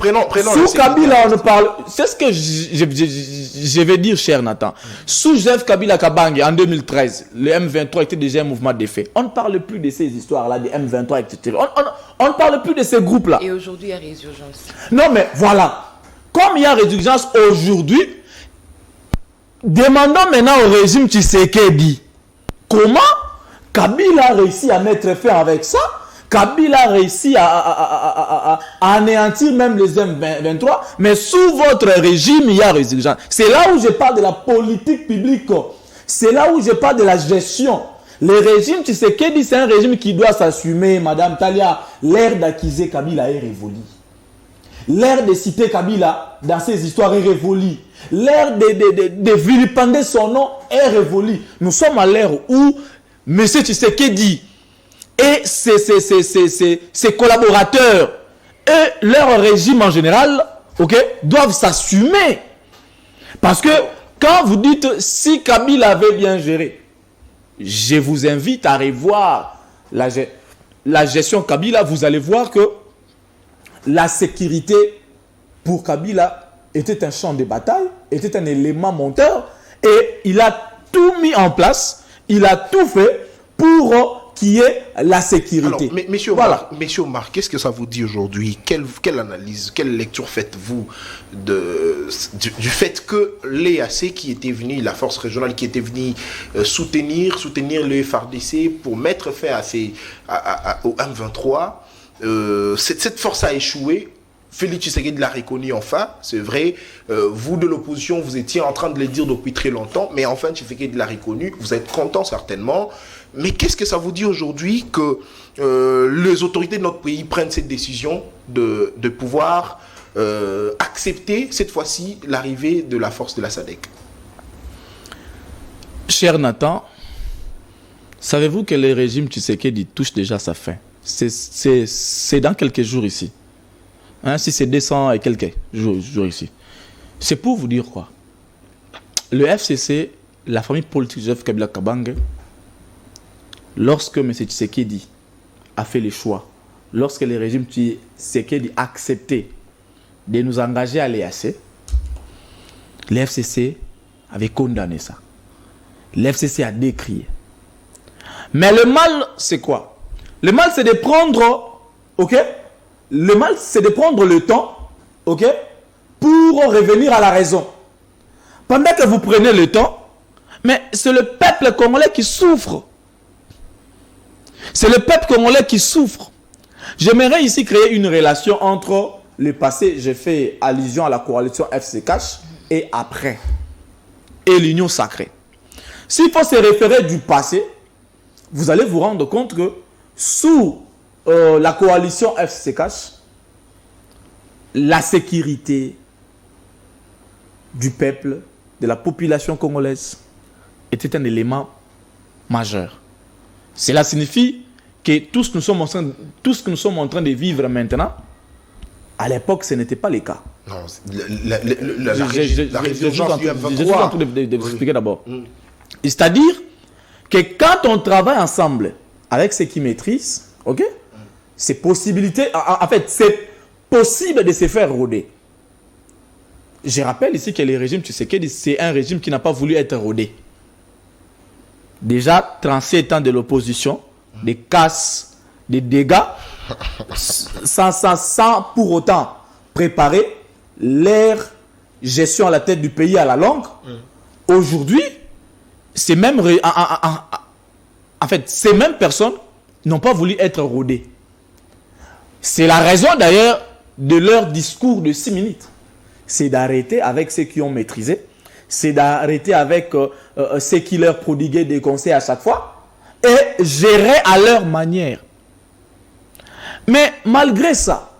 sous Kabila, on ne parle... C'est ce que je vais dire, cher Nathan. Sous Joseph Kabila Kabange, en 2013, le M23 était déjà un mouvement d'effet. On ne parle plus de ces histoires-là, des M23, etc. On ne parle plus de ces groupes-là. Et aujourd'hui, il y a résurgence. Non, mais voilà. Comme il y a résurgence aujourd'hui, demandons maintenant au régime Tshisekedi comment Kabila a réussi à mettre fin avec ça. Kabila a réussi à anéantir même les M23, mais sous votre régime, il y a résurgence. C'est là où je parle de la politique publique. C'est là où je parle de la gestion. Le régime, tu sais, c'est un régime qui doit s'assumer, Madame Talia. L'ère d'accuser Kabila est révolue. L'ère de citer Kabila dans ses histoires est révolue. L'ère de vilipender son nom est révolue. Nous sommes à l'ère où M. Tshisekedi et ses collaborateurs et leur régime en général, doivent s'assumer. Parce que quand vous dites si Kabila avait bien géré, je vous invite à revoir la gestion Kabila, vous allez voir que la sécurité pour Kabila était un champ de bataille, était un élément monteur, et il a tout mis en place, il a tout fait pour qu'il y ait la sécurité. Alors, messieurs, voilà. Messieurs Omar, qu'est-ce que ça vous dit aujourd'hui? Quelle analyse, quelle lecture faites-vous du fait que l'EAC qui était venu, la force régionale qui était venue soutenir le FARDC pour mettre fin au M23, cette force a échoué? Félix Tshisekedi l'a reconnu enfin, c'est vrai. Vous de l'opposition, vous étiez en train de le dire depuis très longtemps, mais enfin Tshisekedi l'a reconnu. Vous êtes content certainement. Mais qu'est-ce que ça vous dit aujourd'hui que les autorités de notre pays prennent cette décision de pouvoir accepter cette fois-ci l'arrivée de la force de la SADC? Cher Nathan, savez-vous que le régime Tshisekedi touche déjà sa fin? C'est dans quelques jours ici. Hein, si c'est 200 et quelques jours ici. C'est pour vous dire quoi? Le FCC, la famille politique Joseph Kabila Kabange, lorsque M. Tshisekedi a fait le choix, lorsque le régime Tshisekedi a accepté de nous engager à l'EAC, le FCC avait condamné ça. Le FCC a décrié. Mais le mal, c'est quoi? Le mal, c'est de prendre, le mal, c'est de prendre le temps, pour revenir à la raison. Pendant que vous prenez le temps, mais c'est le peuple congolais qui souffre. C'est le peuple congolais qui souffre. J'aimerais ici créer une relation entre le passé, j'ai fait allusion à la coalition FCCH, et après, et l'union sacrée. S'il faut se référer du passé, vous allez vous rendre compte que sous la coalition FCCH, la sécurité du peuple, de la population congolaise, était un élément majeur. Cela signifie que tout ce que nous sommes en train de vivre maintenant, à l'époque, ce n'était pas le cas. Non, la résurgence du M23. Je suis en train de vous expliquer d'abord. C'est-à-dire que quand on travaille ensemble avec ceux qui maîtrisent, c'est possibilité, en fait, c'est possible de se faire rôder. Je rappelle ici que le régime Tshisekedi, c'est un régime qui n'a pas voulu être rôdé. Déjà, 37 ans de l'opposition, des casses, des dégâts, sans pour autant préparer leur gestion à la tête du pays à la longue. Aujourd'hui, ces mêmes personnes n'ont pas voulu être rôdées. C'est la raison d'ailleurs de leur discours de 6 minutes. C'est d'arrêter avec ceux qui ont maîtrisé, c'est d'arrêter avec ceux qui leur prodiguaient des conseils à chaque fois et gérer à leur manière. Mais malgré ça,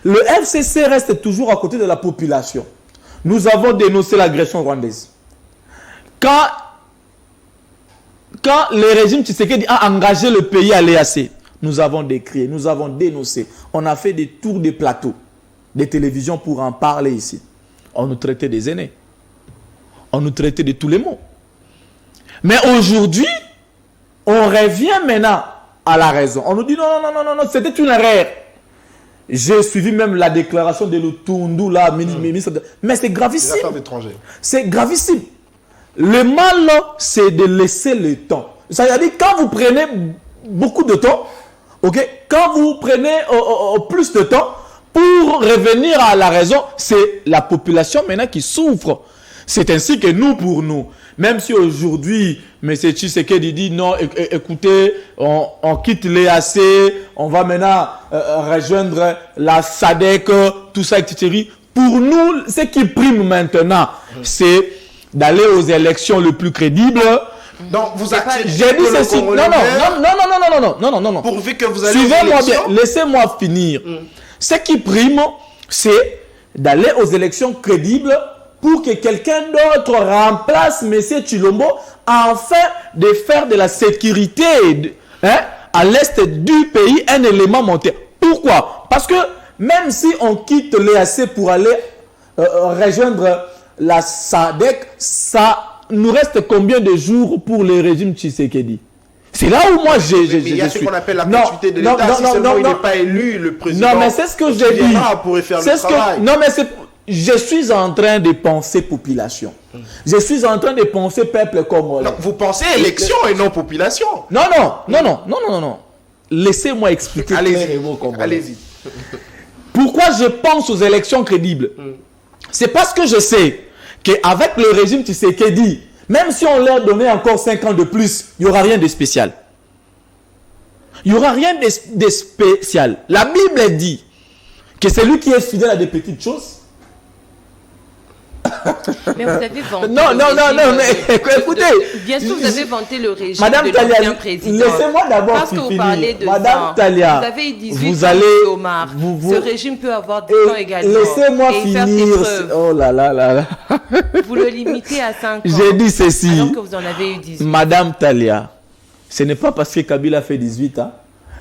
le FCC reste toujours à côté de la population. Nous avons dénoncé l'agression rwandaise. Quand le régime Tshisekedi a engagé le pays à l'EAC, nous avons décrié, nous avons dénoncé. On a fait des tours de plateaux, des télévisions pour en parler ici. On nous traitait des aînés. On nous traitait de tous les mots. Mais aujourd'hui, on revient maintenant à la raison. On nous dit non, c'était une erreur. J'ai suivi même la déclaration de Lutundu, là, ministre de... Mais c'est gravissime. C'est gravissime. Le mal, c'est de laisser le temps. C'est-à-dire, quand vous prenez beaucoup de temps, quand vous prenez plus de temps pour revenir à la raison, c'est la population maintenant qui souffre. C'est ainsi que nous, pour nous, même si aujourd'hui, M. Tshisekedi dit non, écoutez, on quitte l'EAC, on va maintenant rejoindre la SADC, tout ça, etc. Pour nous, ce qui prime maintenant, c'est d'aller aux élections le plus crédibles. Donc, vous acceptez J'ai dit ceci. Non. Pourvu que vous allez Suivez-moi aux élections. bien, laissez-moi finir. Ce qui prime, c'est d'aller aux élections crédibles pour que quelqu'un d'autre remplace M. Tshilombo afin de faire de la sécurité à l'est du pays un élément monté. Pourquoi? Parce que même si on quitte l'EAC pour aller rejoindre la SADC, ça nous reste combien de jours pour le régime Tshisekedi? C'est là où moi j'ai. Mais il y a ce qu'on appelle la continuité de l'État. Si seulement il n'est pas élu, le président. Non, mais c'est ce que j'ai dit. Pourrait faire le travail. Non, mais je suis en train de penser population. Je suis en train de penser peuple congolais. Non, vous pensez élection et non population. Non. Laissez-moi expliquer. Allez-y. Pourquoi je pense aux élections crédibles? C'est parce que je sais qu'avec le régime Tshisekedi, même si on leur donnait encore 5 ans de plus, il n'y aura rien de spécial. Il n'y aura rien de spécial. La Bible dit que celui qui est fidèle à des petites choses. Mais vous avez vanté. Non, mais écoutez. Bien sûr, vous avez vanté le régime Madame de Talia, l'ancien président. laissez-moi d'abord Parce que vous finir. parlez de Madame ça. Talia, vous avez eu 18 vous ans, allez. Omar. Ce régime peut avoir du temps également. Laissez-moi et finir. faire ses preuves. Oh là. Vous le limitez à 5 ans. J'ai dit ceci. Alors que vous en avez eu 18. Madame Talia, ce n'est pas parce que Kabila fait 18 ans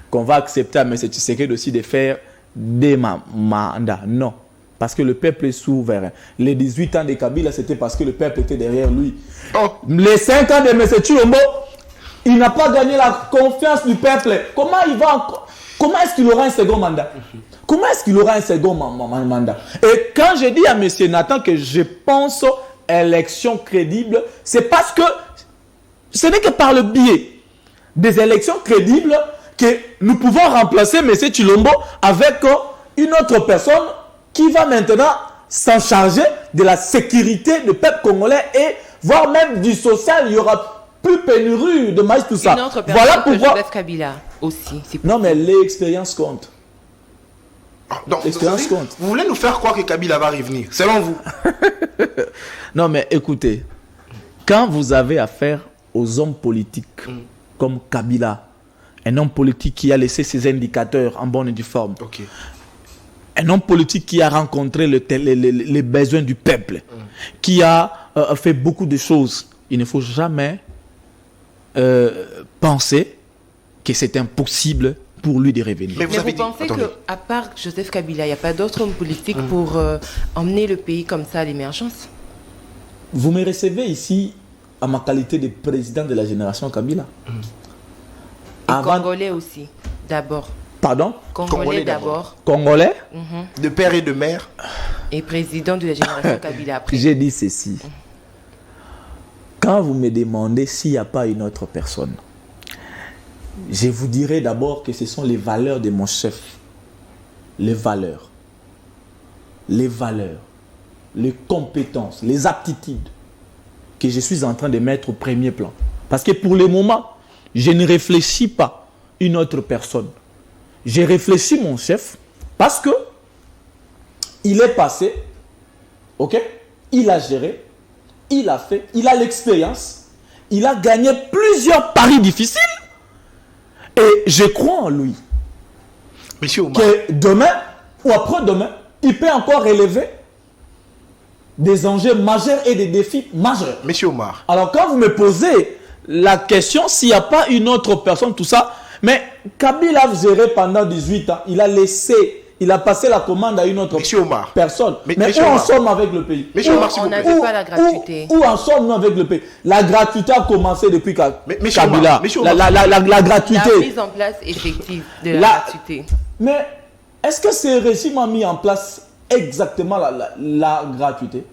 qu'on va accepter à M. Tshisekedi aussi de faire des mandats. Non. Parce que le peuple est souverain. Les 18 ans de Kabila, c'était parce que le peuple était derrière lui. Les 5 ans de M. Tshilombo, il n'a pas gagné la confiance du peuple. Comment est-ce qu'il aura un second mandat? Comment est-ce qu'il aura un second mandat? Et quand je dis à M. Nathan que je pense élection crédible, c'est parce que ce n'est que par le biais des élections crédibles que nous pouvons remplacer M. Tshilombo avec une autre personne qui va maintenant s'en charger de la sécurité du peuple congolais et voire même du social. Il y aura plus pénurie de maïs, tout ça. Une autre personne Voilà que pourquoi. Joseph Kabila aussi. Non, mais l'expérience compte. Donc, L'expérience compte. vous voulez nous faire croire que Kabila va revenir, selon vous? Non, mais écoutez, quand vous avez affaire aux hommes politiques comme Kabila, un homme politique qui a laissé ses indicateurs en bonne et due forme, un homme politique qui a rencontré les besoins du peuple, qui a fait beaucoup de choses, il ne faut jamais penser que c'est impossible pour lui de revenir. Mais vous pensez qu'à part Joseph Kabila, il n'y a pas d'autres hommes politiques pour emmener le pays comme ça à l'émergence? Vous me recevez ici à ma qualité de président de la génération Kabila. Et Congolais aussi, d'abord. Pardon? Congolais d'abord. Congolais? De père et de mère. Et président de la génération Kabila après. J'ai dit ceci. Quand vous me demandez s'il n'y a pas une autre personne, je vous dirai d'abord que ce sont les valeurs de mon chef. Les valeurs, les compétences, les aptitudes que je suis en train de mettre au premier plan. Parce que pour le moment, je ne réfléchis pas une autre personne. J'ai réfléchi mon chef parce que il est passé, ok? Il a géré, il a fait, il a l'expérience, il a gagné plusieurs paris difficiles et je crois en lui. Monsieur Omar. Que demain ou après-demain, il peut encore relever des enjeux majeurs et des défis majeurs. Monsieur Omar. Alors quand vous me posez la question s'il n'y a pas une autre personne, tout ça, mais Kabila a géré pendant 18 ans, il a passé la commande à une autre personne. Mais où en sommes avec le pays? On n'avait pas la gratuité. Où en sommes-nous avec le pays? La gratuité a commencé depuis Kabila. La gratuité. La mise en place effective de la gratuité. Mais est-ce que ce régime a mis en place exactement la gratuité?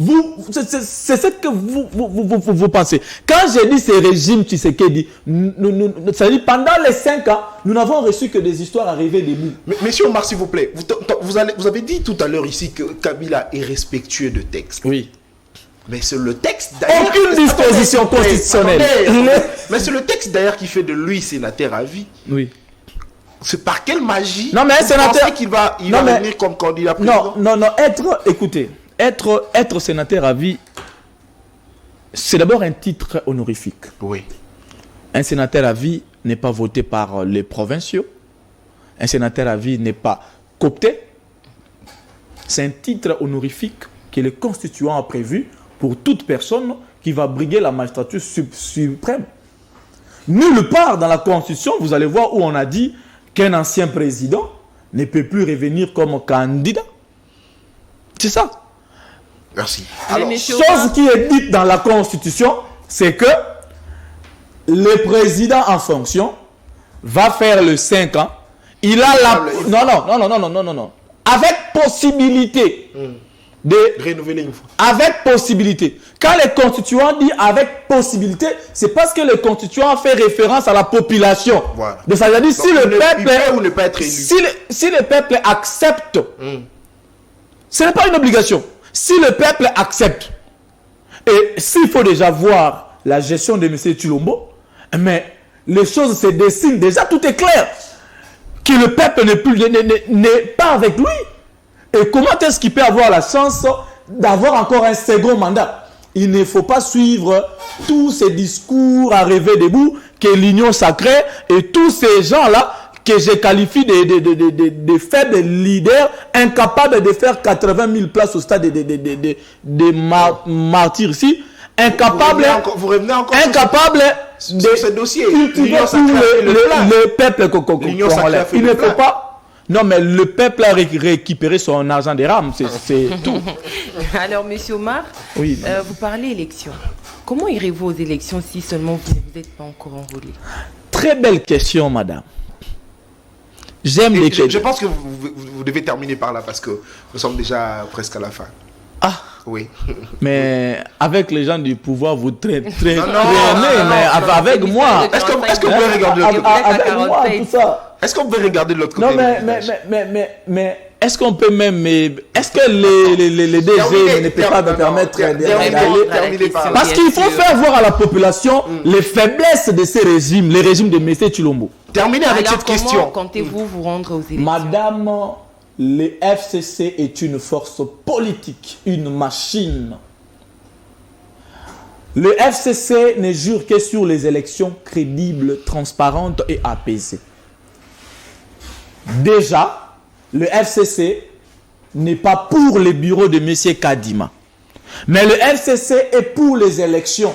C'est ce que vous pensez. Quand j'ai dit ce régime Tshisekedi, ça dit pendant les 5 ans, nous n'avons reçu que des histoires arrivées des bouts. Monsieur Omar, s'il vous plaît, vous avez dit tout à l'heure ici que Kabila est respectueux de texte. Oui. Mais c'est le texte d'ailleurs. Aucune disposition constitutionnelle. Mais c'est le texte d'ailleurs qui fait de lui sénateur à vie. Oui. C'est par quelle magie Non, mais un sénateur qu'il va venir comme candidat président? Non, écoutez, être sénateur à vie, c'est d'abord un titre honorifique. Oui. Un sénateur à vie n'est pas voté par les provinciaux. Un sénateur à vie n'est pas coopté. C'est un titre honorifique que le constituant a prévu pour toute personne qui va briguer la magistrature suprême. Nulle part dans la Constitution, vous allez voir où on a dit qu'un ancien président ne peut plus revenir comme candidat. C'est ça. Merci. Alors, chose qui est dite dans la Constitution, c'est que le président en fonction va faire le 5 ans. Il a la... Non. Avec possibilité de renouveler une fois. Avec possibilité. Quand le constituant dit avec possibilité, c'est parce que le constituant fait référence à la population. Voilà. Donc ça veut dire si le peuple... ou ne pas être élu. Si le peuple accepte, ce n'est pas une obligation. Si le peuple accepte, et s'il faut déjà voir la gestion de M. Tshilombo, mais les choses se dessinent déjà, tout est clair. Que le peuple n'est pas avec lui. Et comment est-ce qu'il peut avoir la chance d'avoir encore un second mandat? Il ne faut pas suivre tous ces discours à rêver debout, que l'union sacrée et tous ces gens-là que je qualifie de faibles leaders incapables de faire 80 000 places au stade des martyrs ici, incapables de ce dossier. Cultiver tout le peuple congolais. Il ne faut pas. Non, mais le peuple a récupéré son argent des rames, c'est tout. Alors, M. Omar, oui, vous parlez élections. Comment irez-vous aux élections si seulement vous n'êtes pas encore enrôlé? Très belle question, madame. Je pense que vous devez terminer par là parce que nous sommes déjà presque à la fin. Ah oui. Mais avec les gens du pouvoir, vous traînez, mais avec moi. Est-ce que vous pouvez regarder l'autre côté? Avec moi, tout ça. Est-ce qu'on peut regarder de l'autre côté? Non, mais est-ce qu'on peut même... Est-ce que les DG ne peuvent pas me permettre d'aller... Parce qu'il faut faire voir à la population les faiblesses de ces régimes, les régimes de M. Tshilombo. Terminez avec cette question. Comment comptez-vous vous rendre aux élections? Madame, le FCC est une force politique, une machine. Le FCC ne jure que sur les élections crédibles, transparentes et apaisées. Déjà, le FCC n'est pas pour les bureaux de M. Kadima. Mais le FCC est pour les élections.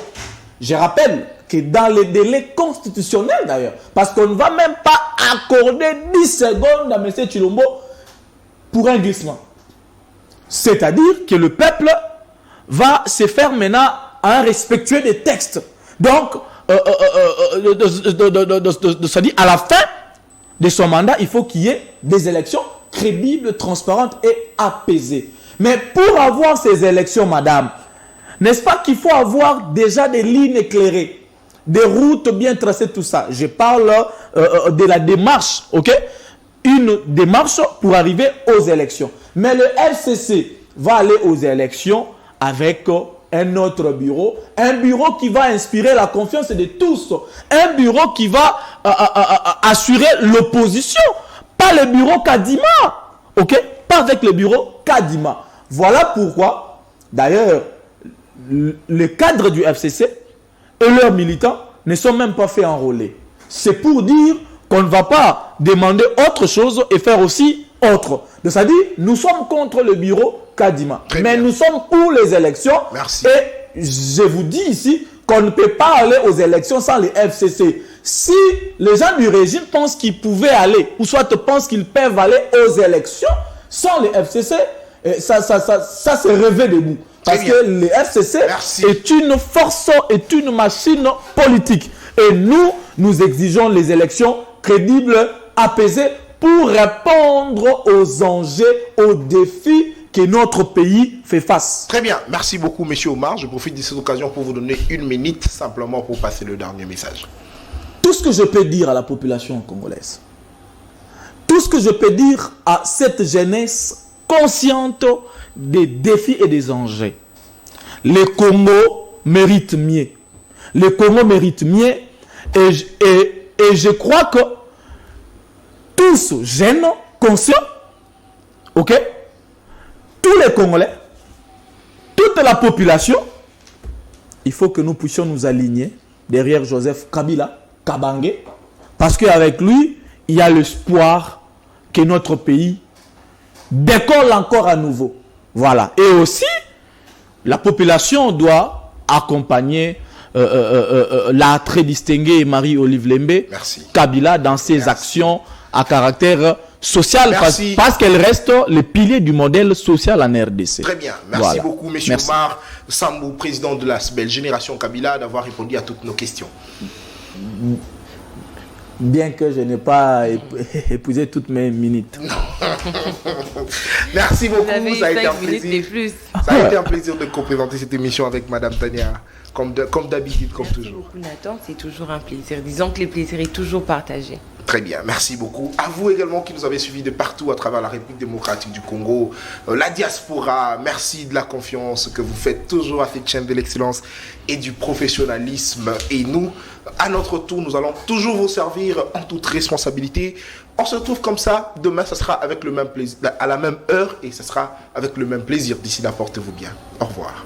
Je rappelle que dans les délais constitutionnels d'ailleurs, parce qu'on ne va même pas accorder 10 secondes à M. Tshilombo pour un glissement. C'est-à-dire que le peuple va se faire maintenant un respectueux des textes. Donc, c'est-à-dire à la fin de son mandat, il faut qu'il y ait des élections crédibles, transparentes et apaisées. Mais pour avoir ces élections, madame, n'est-ce pas qu'il faut avoir déjà des lignes éclairées, des routes bien tracées, tout ça? Je parle de la démarche, ok? Une démarche pour arriver aux élections. Mais le FCC va aller aux élections avec un autre bureau, un bureau qui va inspirer la confiance de tous, un bureau qui va assurer l'opposition, pas le bureau Kadima, ok? Pas avec le bureau Kadima. Voilà pourquoi, d'ailleurs, les cadres du FCC et leurs militants ne sont même pas fait enrôler. C'est pour dire qu'on ne va pas demander autre chose et faire aussi autre. C'est-à-dire, nous sommes contre le bureau Kadima. Mais nous sommes pour les élections. Merci. Et je vous dis ici qu'on ne peut pas aller aux élections sans les FCC. Si les gens du régime pensent qu'ils pouvaient aller, ou soit pensent qu'ils peuvent aller aux élections sans les FCC, ça c'est rêver debout. Parce que les FCC est une force, est une machine politique. Et nous exigeons les élections crédibles, apaisées, pour répondre aux enjeux, aux défis que notre pays fait face. Très bien. Merci beaucoup, M. Omar. Je profite de cette occasion pour vous donner une minute simplement pour passer le dernier message. Tout ce que je peux dire à la population congolaise, tout ce que je peux dire à cette jeunesse consciente des défis et des enjeux, le Congo mérite mieux. Le Congo mérite mieux et je crois que tous jeunes, conscients, ok, tous les Congolais, toute la population, il faut que nous puissions nous aligner derrière Joseph Kabila, Kabange, parce qu'avec lui, il y a l'espoir que notre pays décolle encore à nouveau. Voilà. Et aussi, la population doit accompagner la très distinguée Marie-Olive Lembe, Kabila, dans ses actions à caractère social, parce qu'elle reste le pilier du modèle social en RDC. Très bien. Merci beaucoup, M. Omar Sambou, président de la belle génération Kabila, d'avoir répondu à toutes nos questions. Bien que je n'ai pas épousé toutes mes minutes. Merci beaucoup, ça a été un plaisir. Ça a été un plaisir de co-présenter cette émission avec Madame Tania, comme d'habitude, comme toujours. Merci beaucoup, Nathan, c'est toujours un plaisir. Disons que le plaisir est toujours partagé. Très bien, merci beaucoup. À vous également qui nous avez suivis de partout à travers la République démocratique du Congo, la diaspora, merci de la confiance que vous faites toujours à cette chaîne de l'excellence et du professionnalisme. Et nous, à notre tour, nous allons toujours vous servir en toute responsabilité. On se retrouve comme ça, demain, ça sera avec le même plaisir, à la même heure, et ça sera avec le même plaisir. D'ici là, portez-vous bien. Au revoir.